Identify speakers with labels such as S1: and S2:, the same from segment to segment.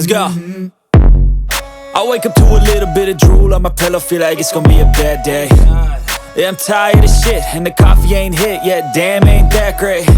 S1: Let's go. I wake up to a little bit of drool on my pillow, feel like it's gonna be a bad day. Yeah, I'm tired of shit, and the coffee ain't hit yet, damn ain't that great.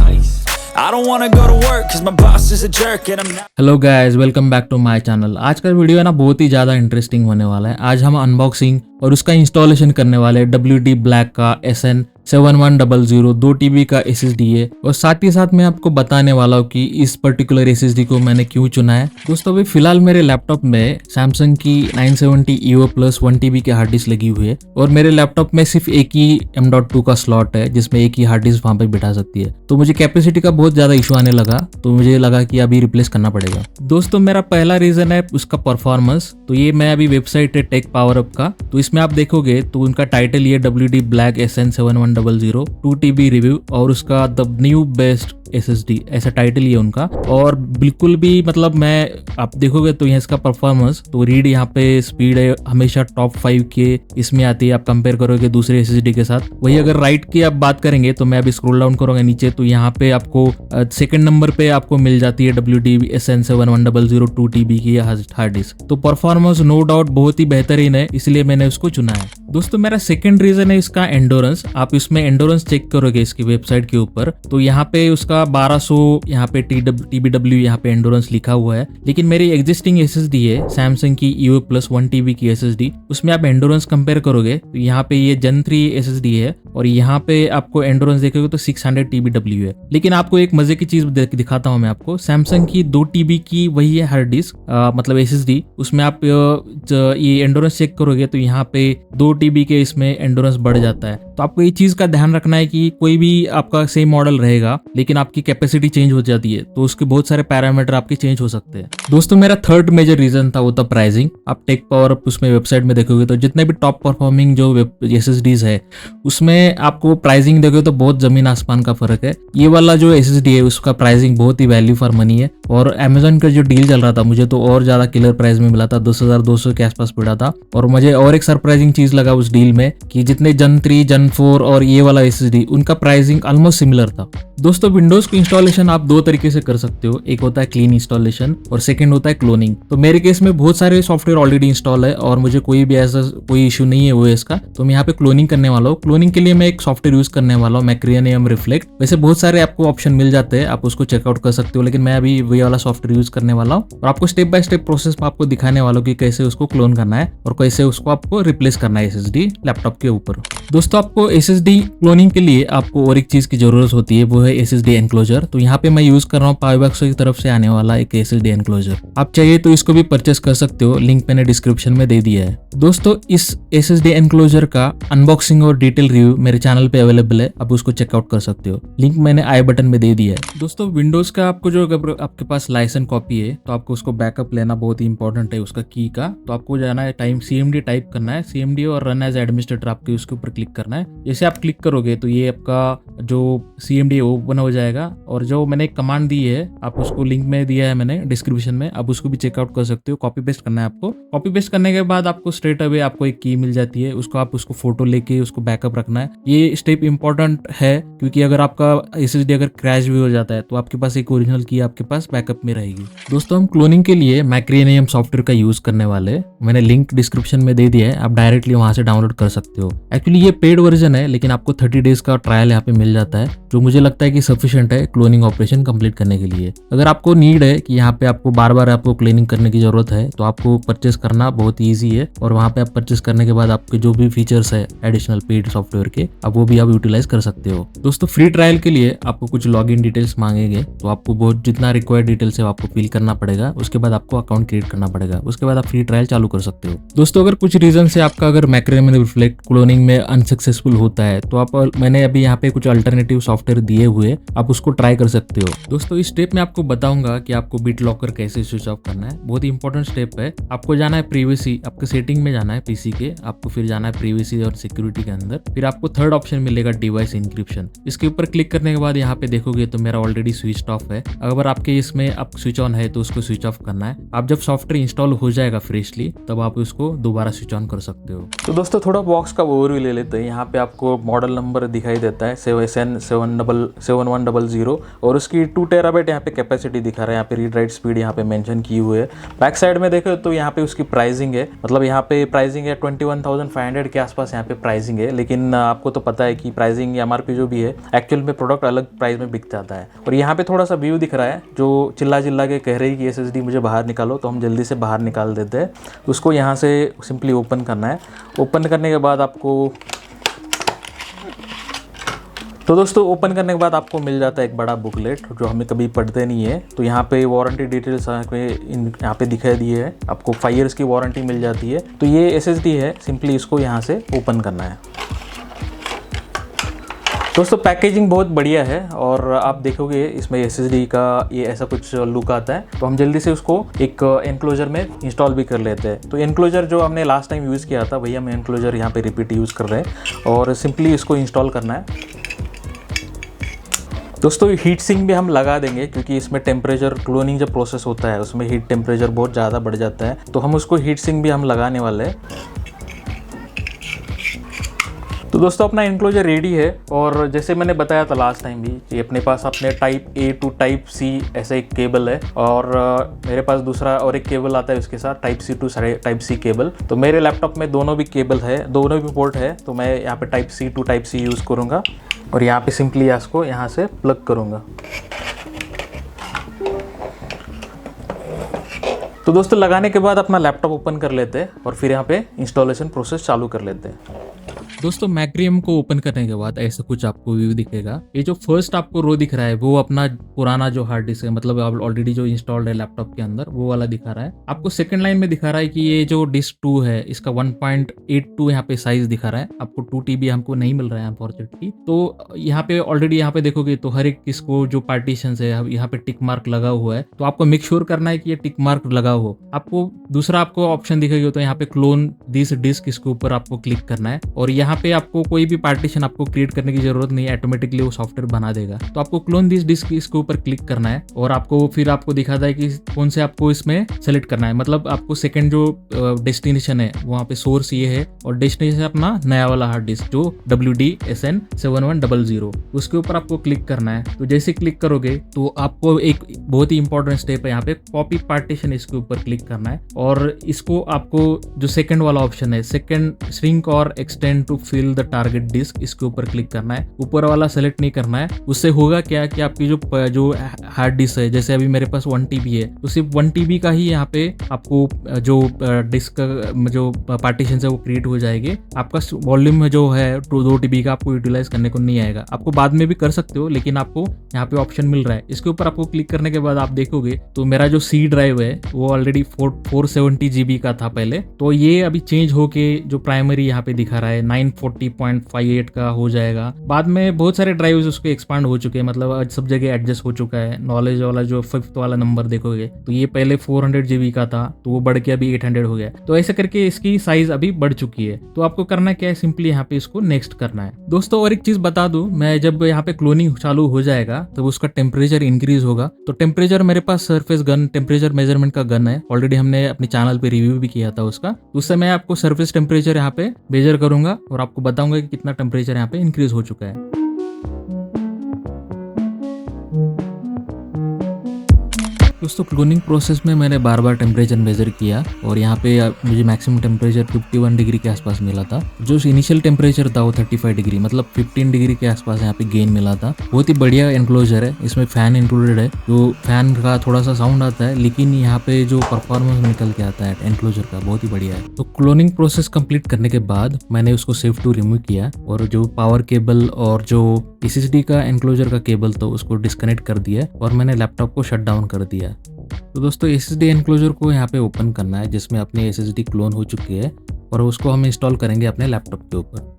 S1: I don't wanna go to work, cause my boss is a jerk and I'm not.
S2: Hello guys, welcome back to my channel. आज का video है ना बहुत ही ज़्यादा interesting होने वाला है। आज हम अनबॉक्सिंग और उसका इंस्टॉलेशन करने वाले हैं WD ब्लैक का SN7100 2 TB का SSD है, और साथ ही साथ मैं आपको बताने वाला हूँ कि इस पर्टिकुलर SSD को मैंने क्यों चुना है। दोस्तों अभी फिलहाल मेरे लैपटॉप में सैमसंग की 970 EVO प्लस 1 TB की हार्ड डिस्क लगी हुई है, और मेरे लैपटॉप में सिर्फ एक ही M.2 का स्लॉट है जिसमें एक ही हार्ड डिस्क वहां पे बिठा सकती है। तो मुझे कैपेसिटी का बहुत ज्यादा इशू आने लगा, तो मुझे लगा कि अभी रिप्लेस करना पड़ेगा। दोस्तों मेरा पहला रीजन है उसका परफॉर्मेंस। तो ये मैं अभी वेबसाइट है टेक पावर अप का, तो इसमें आप देखोगे तो उनका टाइटल ये WD black SN7100 2 TB review और उसका द न्यू बेस्ट SSD ऐसा टाइटल ही है उनका। और बिल्कुल भी मतलब मैं आप देखोगे तो यहाँ इसका परफॉर्मेंस तो रीड यहाँ पे स्पीड है हमेशा टॉप 5 के इसमें आती है, आप कंपेयर करोगे दूसरे SSD के साथ। वही अगर राइट की आप बात करेंगे तो मैं अभी स्क्रॉल डाउन करूंगा नीचे, तो यहाँ पे आपको सेकंड नंबर पे आपको मिल जाती है WD SN7100 2 TB की हार्ड डिस्क। तो परफॉर्मेंस नो डाउट बहुत ही बेहतरीन है, इसलिए मैंने उसको चुना है। दोस्तों मेरा सेकंड रीजन है इसका एंडोरेंस। आप इसमें एंडोरेंस चेक करोगे इसकी वेबसाइट के ऊपर, तो यहाँ पे उसका 1200 यहाँ पे TBW यहाँ पे एंडोरेंस लिखा हुआ है। लेकिन मेरी एग्जिस्टिंग SSD है सैमसंग की EVO प्लस 1 TB की SSD, उसमें आप एंडोरेंस कंपेयर करोगे तो यहाँ पे ये Gen 3 SSD है और यहाँ पे आपको एंडोरेंस देखोगे तो 600 TBW है। लेकिन आपको एक मजे की चीज दिखाता हूँ मैं आपको। सैमसंग की 2 TB की वही है हार्ड डिस्क मतलब SSD, उसमें आप ये एंडोरेंस चेक करोगे तो यहाँ पे 2 TB के इसमें एंडोरेंस बढ़ जाता है। तो आपको ये चीज का ध्यान रखना है कि कोई भी आपका सेम मॉडल रहेगा लेकिन आपकी कैपेसिटी चेंज हो जाती है तो उसके बहुत सारे पैरामीटर आपके चेंज हो सकते हैं। दोस्तों मेरा थर्ड मेजर रीजन था वो था प्राइसिंग। आप टेक पावर अप उसमें वेबसाइट में देखोगे तो जितने भी टॉप परफॉर्मिंग जो SSDs है उसमें आपको प्राइसिंग देखोगे तो बहुत जमीन आसमान का फर्क है। ये वाला जो SSD है उसका प्राइसिंग बहुत ही वैल्यू फॉर मनी है, और अमेजोन का जो डील चल रहा था मुझे तो और ज्यादा किलर प्राइस में मिला था, 10,200 के आसपास पड़ा था। और मुझे और एक सरप्राइजिंग चीज लगा उस डील में कि जितने Gen 3 Gen 4 और ये वाला SSD उनका प्राइसिंग ऑलमोस्ट सिमिलर था। दोस्तों विंडोज को इंस्टॉलेशन आप दो तरीके से कर सकते हो, एक होता है क्लीन इंस्टॉलेशन और सेकंड होता है क्लोनिंग। तो मेरे केस में बहुत सारे सॉफ्टवेयर ऑलरेडी इंस्टॉल है और मुझे कोई भी ऐसा कोई इशू नहीं है OS का, तो मैं यहाँ पे क्लोनिंग करने वाला हूँ। क्लोनिंग के लिए मैं एक सॉफ्टवेयर यूज करने वाला हूँ Macrium Reflect। वैसे बहुत सारे आपको ऑप्शन मिल जाते हैं, आप उसको चेकआउट कर सकते हो, लेकिन मैं अभी वही वाला सॉफ्टवेयर यूज करने वाला हूँ और आपको स्टेप बाय स्टेप प्रोसेस में आपको दिखाने वाला हूँ कि कैसे उसको क्लोन करना है और कैसे उसको आपको रिप्लेस करना है SSD लैपटॉप के ऊपर। दोस्तों आपको SSD क्लोनिंग के लिए आपको और एक चीज की जरूरत होती है, वो है SSD एनक्लोजर। तो यहाँ पे मैं यूज कर रहा हूँ पावरबॉक्स की तरफ से आने वाला एक SSD एनक्लोजर। आप चाहिए तो इसको भी परचेस कर सकते हो, लिंक मैंने डिस्क्रिप्शन में दे दिया है। दोस्तों इस SSD एनक्लोजर का अनबॉक्सिंग और डिटेल रिव्यू मेरे चैनल पे अवेलेबल है, आप उसको चेकआउट कर सकते हो, लिंक मैंने आई बटन में दे दिया है। दोस्तों विंडोज का आपको जो अगर आपके पास लाइसेंस कॉपी है तो आपको उसको बैकअप लेना बहुत ही इंपॉर्टेंट है उसका की का। तो आपको जाना है CMD टाइप करना है, CMD और रन एज एडमिनिस्ट्रेटर आपके उसके ऊपर क्लिक करना है। जैसे आप क्लिक करोगे तो ये आपका जो CMD ओपन हो जाएगा, और जो मैंने एक कमांड दी है आप उसको लिंक में दिया है मैंने डिस्क्रिप्शन में, आप उसको भी चेकआउट कर सकते हो। कॉपी पेस्ट करना है आपको। कॉपी पेस्ट करने के बाद आपको स्ट्रेट अवे आपको एक की मिल जाती है, उसको आप उसको फोटो लेके उसको बैकअप रखना है। ये स्टेप इंपॉर्टेंट है क्योंकि अगर आपका SSD अगर क्रैश भी हो जाता है तो आपके पास एक ओरिजिनल की आपके पास बैकअप में रहेगी। दोस्तों हम क्लोनिंग के लिए Macrium सॉफ्टवेयर का यूज करने वाले, मैंने लिंक डिस्क्रिप्शन में दे दिया है, आप डायरेक्टली वहां से डाउनलोड कर सकते हो। एक्चुअली ये पेड वर्जन है लेकिन आपको 30 डेज का ट्रायल यहाँ पे मिल जाता है, जो मुझे लगता है कि सफिशिएंट है क्लोनिंग ऑपरेशन कंप्लीट करने के लिए। अगर आपको नीड है कि यहाँ पे आपको बार बार आपको क्लीनिंग करने की जरूरत है तो आपको परचेस करना बहुत ईजी है, और वहाँ पे आप परचेस करने के बाद आपके जो भी फीचर्स है एडिशनल पेड सॉफ्टवेयर के आप वो भी आप यूटिलाइज कर सकते हो। दोस्तों फ्री ट्रायल के लिए आपको कुछ लॉगिन डिटेल्स मांगेंगे, तो आपको बहुत जितना रिक्वायर्ड डिटेल्स है आपको फिल करना पड़ेगा, उसके बाद आपको अकाउंट क्रिएट करना पड़ेगा, उसके बाद आप फ्री ट्रायल चालू कर सकते हो। दोस्तों अगर कुछ रीजन से आपका अगर Macrium Reflect क्लोनिंग में अनसक्सेसफुल होता है तो आप मैंने अभी यहाँ पे कुछ अल्टरनेटिव सॉफ्टवेयर दिए हुए, आप उसको ट्राई कर सकते हो। दोस्तों इस स्टेप में आपको बताऊंगा कि आपको BitLocker कैसे स्विच ऑफ करना है, बहुत ही इंपॉर्टेंट स्टेप है। आपको जाना है प्रीवेसी, आपके सेटिंग में जाना है PC के, आपको फिर जाना है प्रीवेसी और सिक्योरिटी के अंदर, फिर आपको आपको थर्ड ऑप्शन मिलेगा डिवाइस इंक्रिप्शन। इसके ऊपर क्लिक करने के बाद यहाँ पे देखोगे तो मेरा ऑलरेडी स्विच ऑफ है। अगर आपके इसमें आप स्विच ऑन है तो उसको स्विच ऑफ करना है। आप जब सॉफ्टवेयर इंस्टॉल हो जाएगा फ्रेशली तब आप उसको दोबारा स्विच ऑन कर सकते हो। तो दोस्तों थोड़ा बॉक्स का ओवरव्यू ले लेते हैं। यहाँ पे आपको मॉडल नंबर दिखाई देता है SN7100 और उसकी 2 टेराबाइट यहाँ पे कैपेसिटी दिखा रहा है। यहाँ पे रीड राइट स्पीड यहाँ पे मेंशन की हुई है। बैक साइड में देखो तो यहाँ पे उसकी प्राइसिंग है, मतलब यहाँ पे प्राइसिंग है 21,500 के आसपास यहाँ पे प्राइसिंग है। लेकिन आपको तो पता है कि प्राइसिंग MRP जो भी है एक्चुअल में प्रोडक्ट अलग प्राइस में बिक जाता है। और यहाँ पे थोड़ा सा व्यू दिख रहा है जो चिल्ला के कह रही है कि SSD मुझे बाहर निकालो, तो हम जल्दी से बाहर निकाल देते हैं। उसको यहाँ से सिंपली ओपन करना है। ओपन करने के बाद आपको तो दोस्तों ओपन करने के बाद आपको मिल जाता है एक बड़ा बुकलेट जो हमें कभी पढ़ते नहीं है। तो यहाँ पे वारंटी डिटेल्स यहाँ पे दिखाई दिए है, आपको 5 ईयर्स की वारंटी मिल जाती है। तो ये SSD है, सिंपली इसको यहाँ से ओपन करना है। दोस्तों पैकेजिंग बहुत बढ़िया है और आप देखोगे इसमें SSD का ये ऐसा कुछ लुक आता है। तो हम जल्दी से उसको एक एनक्लोजर में इंस्टॉल भी कर लेते हैं। तो एनक्लोजर जो हमने लास्ट टाइम यूज़ किया था वही हम एनक्लोजर यहाँ पे रिपीट यूज़ कर रहे हैं और सिंपली इसको इंस्टॉल करना है। दोस्तों हीट सिंक भी हम लगा देंगे क्योंकि इसमें टेम्परेचर क्लोनिंग जब प्रोसेस होता है उसमें हीट टेम्परेचर बहुत ज़्यादा बढ़ जाता है। तो हम उसको हीट सिंक भी हम लगाने वाले हैं। तो दोस्तों अपना एनक्लोजर रेडी है और जैसे मैंने बताया था लास्ट टाइम भी कि अपने पास अपने type A to type C ऐसा एक केबल है और मेरे पास दूसरा और एक केबल आता है उसके साथ type C to type C cable. तो मेरे लैपटॉप में दोनों भी केबल है, दोनों भी पोर्ट है। तो मैं यहाँ पे type C to type C use करूँगा और यहाँ पे सिंपली इसको यहाँ से प्लग करूँगा। तो दोस्तों लगाने के बाद अपना लैपटॉप ओपन कर लेते हैं और फिर यहाँ पे इंस्टॉलेशन प्रोसेस चालू कर लेते हैं। दोस्तों मैक्रियम को ओपन करने के बाद ऐसा कुछ आपको व्यू दिखेगा। ये जो फर्स्ट आपको रो दिख रहा है वो अपना पुराना जो हार्ड डिस्क है, मतलब ऑलरेडी जो इंस्टॉल्ड है लैपटॉप के अंदर वो वाला दिखा रहा है। आपको सेकंड लाइन में दिखा रहा है कि ये जो डिस्क 2 है इसका 1.82 यहाँ पे साइज दिखा रहा है। आपको 2 TB हमको नहीं मिल रहा है अनफॉर्चुनेटली। तो यहाँ पे ऑलरेडी यहाँ पे देखोगे तो हर एक इसको जो पार्टीशन है यहाँ पे टिक मार्क लगा हुआ है। तो आपको मेक श्योर करना है कि ये टिक मार्क लगा हो। आपको दूसरा आपको ऑप्शन दिखेगा तो यहाँ पे क्लोन दिस डिस्क, इसके ऊपर आपको क्लिक करना है और यहाँ पे आपको कोई भी पार्टीशन आपको क्रिएट करने की जरूरत नहीं है, ऑटोमेटिकली वो सॉफ्टवेयर बना देगा। तो आपको क्लोन दिस डिस्क इसके ऊपर क्लिक करना है और आपको फिर आपको दिखाता है कि कौन से आपको इसमें सेलेक्ट करना है। मतलब आपको सेकंड जो डेस्टिनेशन है वहाँ पे सोर्स ये है और डेस्टिनेशन अपना नया वाला हार्ड डिस्क जो WD SN7100 उसके ऊपर आपको क्लिक करना है। तो जैसे क्लिक करोगे तो आपको एक बहुत ही इंपॉर्टेंट स्टेप है, यहाँ पे कॉपी पार्टीशन इसके ऊपर क्लिक करना है और इसको आपको जो सेकंड वाला ऑप्शन है सेकंड श्रिंक और extend to fill the target disk, इसके ऊपर क्लिक करना है। ऊपर वाला सेलेक्ट नहीं करना है। उससे होगा क्या कि आपकी जो हार्ड डिस्क है, जैसे अभी मेरे पास 1 TB है तो सिर्फ 1 TB का ही यहाँ पे आपको जो डिस्क जो पार्टीशन है वो क्रिएट हो जाएगी। आपका वॉल्यूम जो है 2 TB का आपको यूटिलाइज करने को नहीं आएगा। आपको बाद में भी कर सकते हो लेकिन आपको यहाँ पे ऑप्शन मिल रहा है। इसके ऊपर आपको क्लिक करने के बाद आप देखोगे तो मेरा जो C ड्राइव है वो ऑलरेडी 470 GB का था पहले। तो ये अभी चेंज होके जो प्राइमरी यहाँ पे दिखा रहा है 940.58 का हो जाएगा। बाद में बहुत सारे ड्राइव्स उसके एक्सपांड हो चुके हैं, मतलब सब जगह एडजस्ट हो चुका है। नॉलेज वाला जो 5th वाला नंबर देखोगे तो ये पहले 400 GB का था तो वो बढ़ के अभी 800 हो गया। तो ऐसे करके इसकी साइज अभी बढ़ चुकी है। तो आपको करना क्या है, सिंपली यहाँ पे इसको नेक्स्ट करना है। दोस्तों और एक चीज बता दूं, मैं जब यहाँ पे क्लोनिंग चालू हो जाएगा तब तो उसका टेम्परेचर इंक्रीज होगा। तो टेम्परेचर मेरे पास सरफेस गन टेम्परेचर मेजरमेंट का गन है, ऑलरेडी हमने अपने चैनल पे रिव्यू भी किया था उसका। उससे मैं आपको सरफेस टेम्परेचर यहाँ पे मेजर करूंगा और आपको बताऊंगा कि कितना टेम्परेचर यहाँ पे इंक्रीज हो चुका है। दोस्तों क्लोनिंग प्रोसेस में मैंने बार बार टेम्परेचर मेजर किया और यहाँ पे मुझे मैक्सिमम टेम्परेचर 51 डिग्री के आसपास मिला था। जो इनिशियल टेम्परेचर था वो 35 डिग्री, मतलब 15 डिग्री के आसपास यहाँ पे गेन मिला था। बहुत ही बढ़िया एनक्लोजर है, इसमें फैन इंक्लूडेड है। जो फैन का थोड़ा सा साउंड आता है लेकिन यहाँ पे जो परफॉर्मेंस निकल के आता है एनक्लोजर का बहुत ही बढ़िया है। तो क्लोनिंग प्रोसेस कंप्लीट करने के बाद मैंने उसको सेफ टू रिमूव किया और जो पावर केबल और जो SSD का एनक्लोजर का केबल तो उसको डिस्कनेक्ट कर दिया और मैंने लैपटॉप को शट डाउन कर दिया। तो दोस्तों SSD एनक्लोजर को यहाँ पे ओपन करना है जिसमें अपनी SSD क्लोन हो चुकी है और उसको हम इंस्टॉल करेंगे अपने लैपटॉप के ऊपर।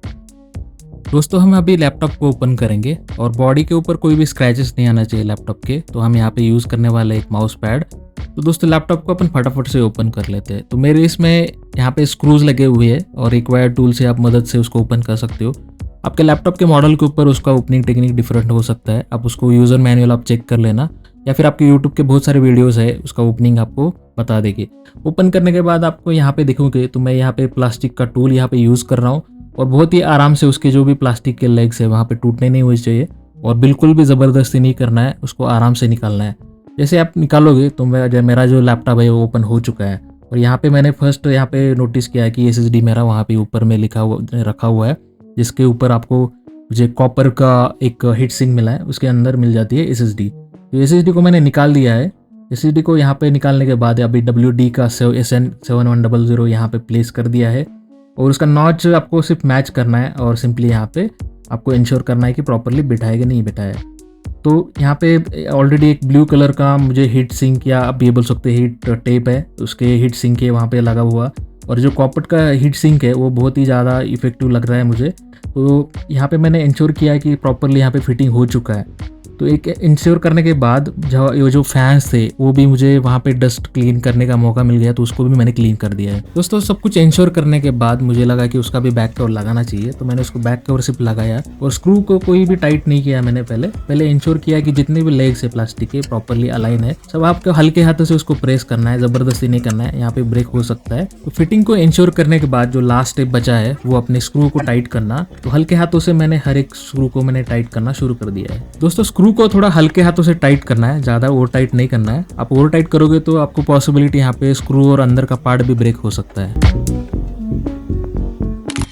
S2: दोस्तों हम अभी लैपटॉप को ओपन करेंगे और बॉडी के ऊपर कोई भी स्क्रैचेस नहीं आना चाहिए लैपटॉप के। तो हम यहाँ पे यूज़ करने वाले एक माउस पैड। तो दोस्तों लैपटॉप को अपन फटाफट से ओपन कर लेते हैं। तो मेरे इसमें यहाँ पे स्क्रूज लगे हुए हैं और एक वायर टूल से आप मदद से उसको ओपन कर सकते हो। आपके लैपटॉप के मॉडल के ऊपर उसका ओपनिंग टेक्निक डिफरेंट हो सकता है, आप उसको यूज़र मैनुअल आप चेक कर लेना, या फिर आपके यूट्यूब के बहुत सारे वीडियोस है उसका ओपनिंग आपको बता देगी। ओपन करने के बाद आपको यहाँ पे देखोगे तो मैं यहाँ पे प्लास्टिक का टूल यहाँ पे यूज़ कर रहा हूँ, और बहुत ही आराम से उसके जो भी प्लास्टिक के लेग्स है वहाँ पे टूटने नहीं होने चाहिए, और बिल्कुल भी ज़बरदस्ती नहीं करना है, उसको आराम से निकालना है। जैसे आप निकालोगे तो मेरा जो लैपटॉप है वो ओपन हो चुका है, और यहाँ पे मैंने फर्स्ट यहाँ पे नोटिस किया है कि SSD मेरा वहाँ पे ऊपर में रखा हुआ है, जिसके ऊपर आपको मुझे कॉपर का एक हीट सिंक मिला है, उसके अंदर मिल जाती है SSD। तो SSD को मैंने निकाल दिया है। SSD को यहाँ पे निकालने के बाद अभी WD का SN7100 यहाँ पे प्लेस कर दिया है, और उसका नॉच आपको सिर्फ मैच करना है, और सिंपली यहाँ पे आपको इंश्योर करना है कि प्रॉपरली बिठा है कि नहीं बिठा है। तो यहाँ पे ऑलरेडी एक ब्लू कलर का मुझे हीट सिंक, या आप ये बोल सकते हैं हीट टेप है, उसके हीट सिंक है वहाँ पे लगा हुआ, और जो कॉपर का हीट सिंक है वो बहुत ही ज़्यादा इफेक्टिव लग रहा है मुझे। तो यहाँ पे मैंने इंश्योर किया है कि प्रॉपरली यहाँ पे फिटिंग हो चुका है। तो एक इंश्योर करने के बाद जो फैंस थे वो भी मुझे वहाँ पे डस्ट क्लीन करने का मौका मिल गया, तो उसको भी मैंने क्लीन कर दिया है। दोस्तों सब कुछ इंश्योर करने के बाद मुझे लगा कि उसका भी बैक कवर लगाना चाहिए, तो मैंने उसको बैक कवर सिर्फ लगाया, और स्क्रू को कोई भी टाइट नहीं किया मैंने। पहले इंश्योर किया कि जितने भी लेग्स है प्लास्टिक के प्रॉपरली अलाइन है, सब आपको हल्के हाथों से उसको प्रेस करना है, जबरदस्ती नहीं करना है, यहाँ पे ब्रेक हो सकता है। तो फिटिंग को इंश्योर करने के बाद जो लास्ट स्टेप बचा है वो अपने स्क्रू को टाइट करना, तो हल्के हाथों से मैंने हर एक स्क्रू को मैंने टाइट करना शुरू कर दिया है। दोस्तों स्क्रू को थोड़ा हल्के हाथों से टाइट करना है, ज़्यादा ओवर टाइट नहीं करना है। आप ओवर टाइट करोगे तो आपको पॉसिबिलिटी यहाँ पे स्क्रू और अंदर का पार्ट भी ब्रेक हो सकता है।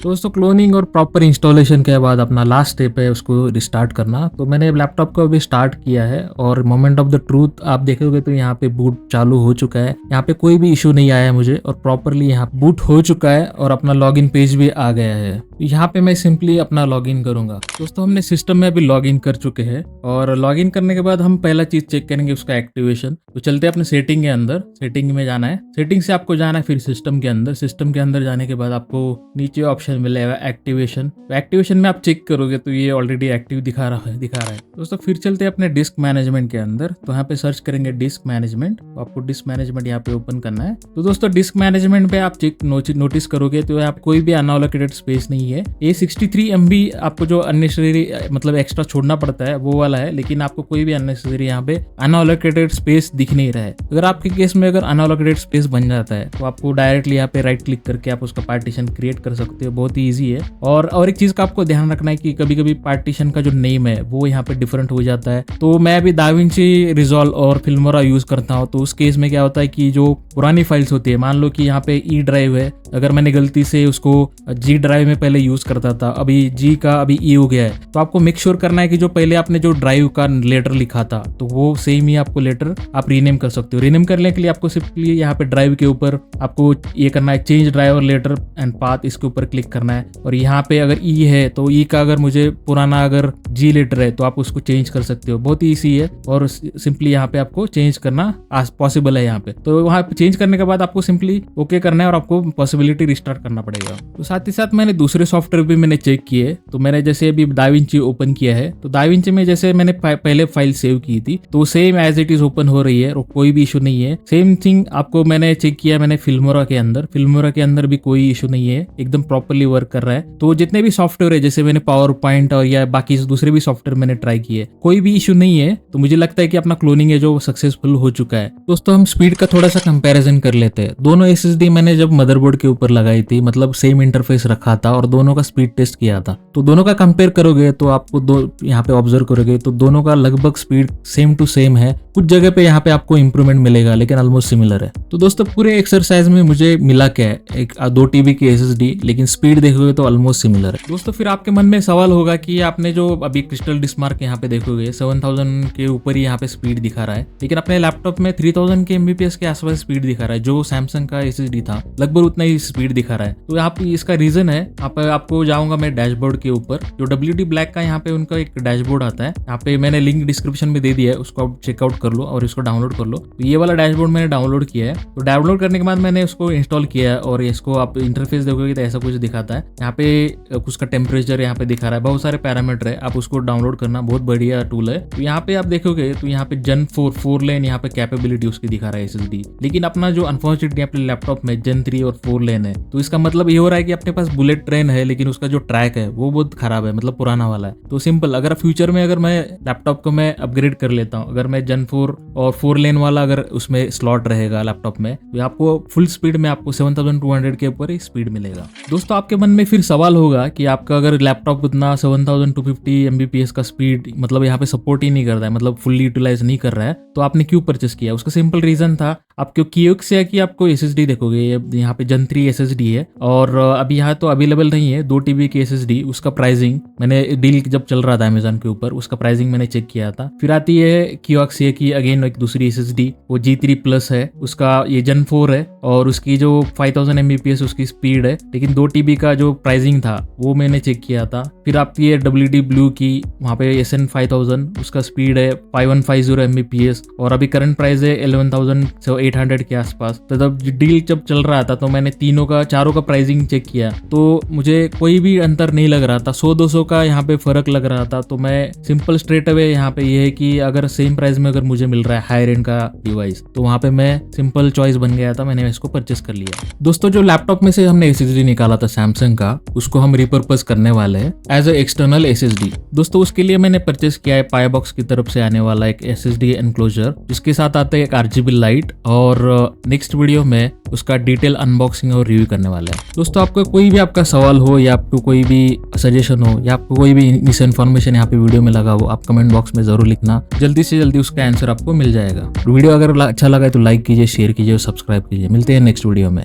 S2: दोस्तों क्लोनिंग और प्रॉपर इंस्टॉलेशन के बाद अपना लास्ट स्टेप है उसको रिस्टार्ट करना। तो मैंने लैपटॉप को अभी स्टार्ट किया है, और मोमेंट ऑफ द ट्रूथ आप देखोगे तो यहाँ पे बूट चालू हो चुका है, यहाँ पे कोई भी इशू नहीं आया है मुझे, और प्रॉपरली यहाँ बूट हो चुका है, और अपना लॉगिन पेज भी आ गया है। यहाँ पे मैं सिंपली अपना लॉगिन करूंगा। दोस्तों हमने सिस्टम में अभी लॉगिन कर चुके हैं, और लॉगिन करने के बाद हम पहला चीज चेक करेंगे उसका एक्टिवेशन। तो चलते हैं अपने सेटिंग के अंदर, सेटिंग में जाना है, सेटिंग से आपको जाना है फिर सिस्टम के अंदर। सिस्टम के अंदर जाने के बाद आपको नीचे ऑप्शन मिलेगा एक्टिवेशन। तो एक्टिवेशन में आप चेक करोगे तो ये ऑलरेडी एक्टिव दिखा रहा है। दोस्तों फिर चलते हैं अपने डिस्क मैनेजमेंट के अंदर। तो यहाँ पे सर्च करेंगे डिस्क मैनेजमेंट, तो आपको डिस्क मैनेजमेंट यहाँ पे ओपन करना है। तो दोस्तों डिस्क मैनेजमेंट पे आप चेक नोटिस करोगे तो यहाँ कोई भी अनअलोकेटेड स्पेस नहीं है। ये 63 MB आपको जो अननेसेसरी मतलब एक्स्ट्रा छोड़ना पड़ता है वो वाला है, लेकिन आपको कोई भी अननेसेसरी यहाँ पे अनअलोकेटेड स्पेस दिख नहीं रहा है। अगर आपके केस में अगर अनअलोकेटेड स्पेस बन जाता है तो आपको डायरेक्टली यहाँ पे राइट क्लिक करके आप उसका पार्टीशन क्रिएट कर सकते हो, बहुत ही ईजी है। और एक चीज का आपको ध्यान रखना है कि कभी कभी पार्टीशन का जो नेम है वो यहाँ पे डिफरेंट हो जाता है। तो मैं अभी दाविंची रिजॉल्व और फिल्मोरा यूज करता हूँ, तो उस केस में क्या होता है कि जो पुरानी फाइल्स होती है, मान लो कि यहाँ पे E ड्राइव है, अगर मैंने गलती से उसको G ड्राइव में पहले यूज करता था, अभी G का अभी E हो गया है, तो आपको मेक श्योर करना है कि जो पहले आपने जो ड्राइव का लेटर लिखा था तो वो सेम ही आपको लेटर आप रीनेम कर सकते हो। रीनेम करने के लिए आपको सिंपली यहाँ पे ड्राइव के ऊपर आपको ये करना है, change driver letter and path, इसके ऊपर क्लिक करना है। और यहाँ पे अगर E है तो E का अगर मुझे पुराना अगर G लेटर है तो आप उसको चेंज कर सकते हो, बहुत ही ईजी है। और सिंपली यहाँ पे आपको चेंज करना पॉसिबल है यहाँ पे। तो वहाँ पे चेंज करने के बाद आपको सिंपली ओके करना है और आपको पॉसिबिलिटी रिस्टार्ट करना पड़ेगा। तो साथ ही साथ मैंने दूसरे सॉफ्टवेयर भी मैंने चेक किए। तो मैंने जैसे अभी दाविंची ओपन किया है, तो दाविंची में जैसे मैंने पहले फाइल सेव की थी तो same as it is open हो रही है और कोई भी इशू नहीं है। सेम थिंग आपको मैंने चेक किया मैंने फिल्मोरा के अंदर भी कोई इशू नहीं है, एकदम प्रॉपरली वर्क कर रहा है। तो जितने भी सॉफ्टवेयर है, जैसे मैंने पावर पॉइंट और या बाकी दूसरे भी सॉफ्टवेयर मैंने ट्राई किए, कोई भी इशू नहीं है। तो मुझे लगता है कि अपना क्लोनिंग है जो सक्सेसफुल हो चुका है। दोस्तों हम स्पीड का थोड़ा सा कंपैरिजन कर लेते हैं। दोनों SSD मैंने जब मदरबोर्ड के ऊपर लगाई थी, मतलब सेम इंटरफेस रखा था और दोनों का स्पीड टेस्ट किया था, तो दोनों का कंपेयर करोगे तो आपको यहाँ पे ऑब्जर्व करोगे तो दोनों का लगभग स्पीड सेम टू सेम है। कुछ जगह पे यहाँ पे आपको इंप्रूवमेंट मिलेगा लेकिन ऑलमोस्ट सिमिलर है। तो दोस्तों पूरे एक्सरसाइज में मुझे मिला क्या है, एक 2 TB की SSD, लेकिन स्पीड देखोगे तो ऑलमोस्ट सिमिलर है। दोस्तों फिर आपके मन में सवाल होगा कि आपने जो अभी क्रिस्टल डिस्मार्क यहाँ पे देखोगे 7000 के ऊपर ही यहाँ पे स्पीड दिखा रहा है, लेकिन अपने लैपटॉप में 3000 के MBPS के आसपास स्पीड दिखा रहा है। जो सैमसंग का SSD था लगभग उतना ही स्पीड दिखा रहा है। तो यहाँ पे इसका रीजन है, आपको जाऊंगा मैं डैशबोर्ड के ऊपर, जो WD ब्लैक का यहाँ पे उनका एक डैशबोर्ड आता है, यहाँ पे मैंने लिंक डिस्क्रिप्शन में दे दिया है, उसको आप चेकआउट कर लो और इसको डाउनलोड कर लो। तो ये वाला डैशबोर्ड मैंने डाउनलोड किया है। तो डाउनलोड करने के बाद मैंने उसको इंस्टॉल किया है और इसको आप इंटरफेस देखोगे तो ऐसा कुछ दिखाता है। यहाँ पे उसका टेम्परेचर यहाँ पे दिखा रहा है, बहुत सारे पैरामीटर है, आप उसको डाउनलोड करना, बहुत बढ़िया टूल है। तो यहाँ पे आप देखोगे तो यहाँ पे Gen 4 लेन यहाँ पे कैपेबिलिटी उसकी दिखा रहा है SSD, लेकिन अपना जो अनफॉर्चुनेटली अपने लैपटॉप में Gen 3 और 4 लेन है। तो इसका मतलब ये हो रहा है कि अपने पास बुलेट ट्रेन है लेकिन उसका जो ट्रैक है वो बहुत खराब है, मतलब पुराना वाला है। तो सिंपल, अगर फ्यूचर में अगर मैं लैपटॉप को मैं अपग्रेड कर लेता हूँ, अगर मैं Gen 4 और 4 लेन वाला अगर उसमें स्लॉट रहेगा लैपटॉप में, तो आपको फुल स्पीड में आपको 7200 के ऊपर ही स्पीड मिलेगा। दोस्तों आपके मन में फिर सवाल होगा कि आपका अगर लैपटॉप उतना 7250 Mbps का स्पीड मतलब यहाँ पे सपोर्ट ही नहीं कर रहा है, मतलब फुल्ली यूटिलाइज नहीं कर रहा है, तो आपने क्यों परचेस किया? उसका सिंपल रीजन था, आप क्यों कियोक्सिया की आपको SSD देखोगे, यहाँ पे Gen 3 SSD है और अभी यहाँ तो अवेलेबल नहीं है 2 TB की SSD। उसका प्राइसिंग मैंने डील जब चल रहा था अमेजन के ऊपर, उसका प्राइसिंग मैंने चेक किया था। फिर आती है कियोक्सिया की अगेन एक दूसरी SSD, वो G3 प्लस है, उसका ये Gen 4 है और उसकी जो 5000 Mbps उसकी स्पीड है, लेकिन 2 TB का जो प्राइसिंग था वो मैंने चेक किया था। फिर आपकी है WD ब्लू की, वहाँ पे SN 5000 उसका स्पीड है 5150 Mbps और अभी करंट प्राइस है 11800 के आसपास। तो जब डील जब चल रहा था तो मैंने चारों का प्राइसिंग चेक किया तो मुझे कोई भी अंतर नहीं लग रहा था, 100-200 का यहाँ पे फर्क लग रहा था। तो मैं सिंपल स्ट्रेट अवे यहाँ पे ये है कि अगर सेम प्राइस में अगर मुझे मिल रहा है हायर एंड का डिवाइस, तो वहाँ पे मैं सिंपल चॉइस बन गया था, मैंने इसको परचेस कर लिया। दोस्तों जो लैपटॉप में से हमने SSD निकाला था सैमसंग का, उसको हम रिपर्पस करने वाले हैं एज ए एक्सटर्नल SSD। दोस्तों उसके लिए मैंने परचेस किया है पाईबॉक्स की तरफ से आने वाला एक SSD एनक्लोजर, जिसके साथ आता है एक RGB लाइट और नेक्स्ट वीडियो में उसका डिटेल अनबॉक्सिंग और रिव्यू करने वाला है। दोस्तों आपको कोई भी आपका सवाल हो या आपको कोई भी सजेशन हो या आपको कोई भी मिस इन्फॉर्मेशन यहाँ पे वीडियो में लगा हो, आप कमेंट बॉक्स में जरूर लिखना, जल्दी से जल्दी उसका आंसर आपको मिल जाएगा। वीडियो अगर अच्छा लगा तो लाइक कीजिए, शेयर कीजिए और सब्सक्राइब कीजिए। मिलते हैं नेक्स्ट वीडियो में।